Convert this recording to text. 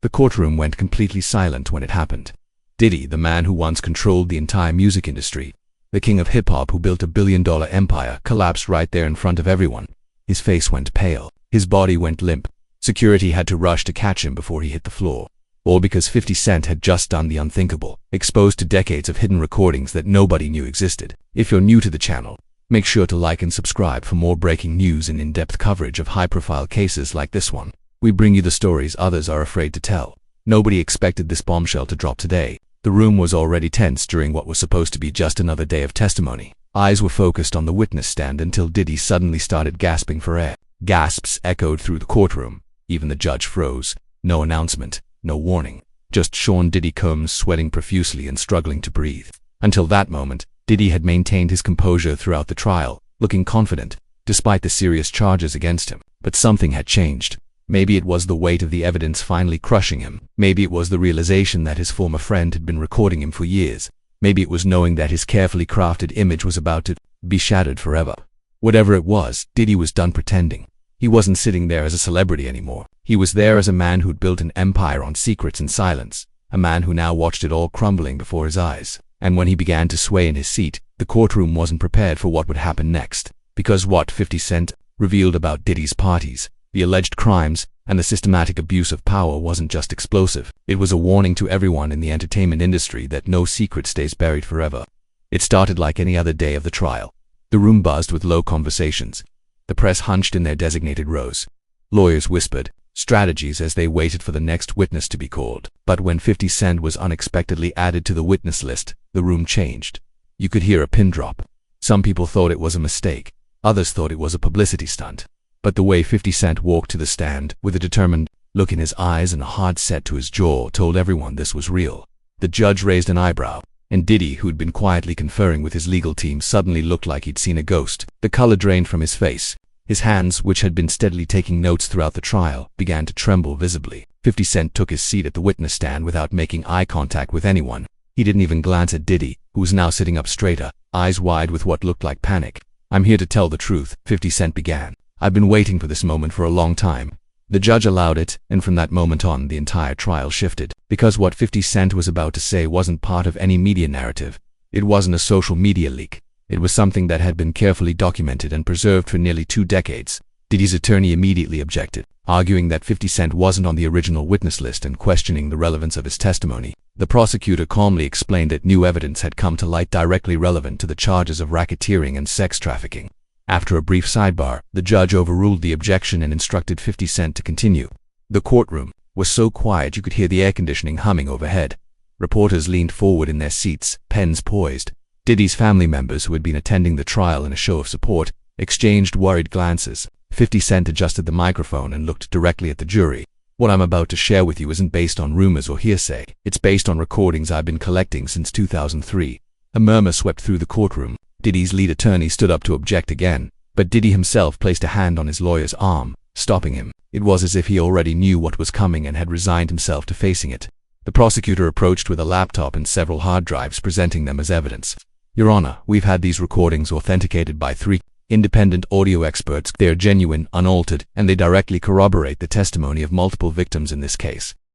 The courtroom went completely silent when it happened. Diddy, the man who once controlled the entire music industry, the king of hip-hop who built a billion-dollar empire, collapsed right there in front of everyone. His face went pale. His body went limp. Security had to rush to catch him before he hit the floor. All because 50 Cent had just done the unthinkable, exposed to decades of hidden recordings that nobody knew existed. If you're new to the channel, make sure to like and subscribe for more breaking news and in-depth coverage of high-profile cases like this one. We bring you the stories others are afraid to tell. Nobody expected this bombshell to drop today. The room was already tense during what was supposed to be just another day of testimony. Eyes were focused on the witness stand until Diddy suddenly started gasping for air. Gasps echoed through the courtroom. Even the judge froze. No announcement, no warning. Just Sean Diddy Combs sweating profusely and struggling to breathe. Until that moment, Diddy had maintained his composure throughout the trial, looking confident, despite the serious charges against him. But something had changed. Maybe it was the weight of the evidence finally crushing him. Maybe it was the realization that his former friend had been recording him for years. Maybe it was knowing that his carefully crafted image was about to be shattered forever. Whatever it was, Diddy was done pretending. He wasn't sitting there as a celebrity anymore. He was there as a man who'd built an empire on secrets and silence. A man who now watched it all crumbling before his eyes. And when he began to sway in his seat, the courtroom wasn't prepared for what would happen next. Because what 50 Cent revealed about Diddy's parties, the alleged crimes, and the systematic abuse of power wasn't just explosive. It was a warning to everyone in the entertainment industry that no secret stays buried forever. It started like any other day of the trial. The room buzzed with low conversations. The press hunched in their designated rows. Lawyers whispered strategies as they waited for the next witness to be called. But when 50 Cent was unexpectedly added to the witness list, the room changed. You could hear a pin drop. Some people thought it was a mistake. Others thought it was a publicity stunt. But the way 50 Cent walked to the stand, with a determined look in his eyes and a hard set to his jaw, told everyone this was real. The judge raised an eyebrow, and Diddy, who'd been quietly conferring with his legal team, suddenly looked like he'd seen a ghost. The color drained from his face. His hands, which had been steadily taking notes throughout the trial, began to tremble visibly. 50 Cent took his seat at the witness stand without making eye contact with anyone. He didn't even glance at Diddy, who was now sitting up straighter, eyes wide with what looked like panic. "I'm here to tell the truth," 50 Cent began. "I've been waiting for this moment for a long time." The judge allowed it, and from that moment on, the entire trial shifted. Because what 50 Cent was about to say wasn't part of any media narrative. It wasn't a social media leak. It was something that had been carefully documented and preserved for nearly 2 decades. Diddy's attorney immediately objected, arguing that 50 Cent wasn't on the original witness list and questioning the relevance of his testimony. The prosecutor calmly explained that new evidence had come to light directly relevant to the charges of racketeering and sex trafficking. After a brief sidebar, the judge overruled the objection and instructed 50 Cent to continue. The courtroom was so quiet you could hear the air conditioning humming overhead. Reporters leaned forward in their seats, pens poised. Diddy's family members, who had been attending the trial in a show of support, exchanged worried glances. 50 Cent adjusted the microphone and looked directly at the jury. "What I'm about to share with you isn't based on rumors or hearsay. It's based on recordings I've been collecting since 2003. A murmur swept through the courtroom. Diddy's lead attorney stood up to object again, but Diddy himself placed a hand on his lawyer's arm, stopping him. It was as if he already knew what was coming and had resigned himself to facing it. The prosecutor approached with a laptop and several hard drives, presenting them as evidence. "Your Honor, we've had these recordings authenticated by 3 independent audio experts. They are genuine, unaltered, and they directly corroborate the testimony of multiple victims in this case.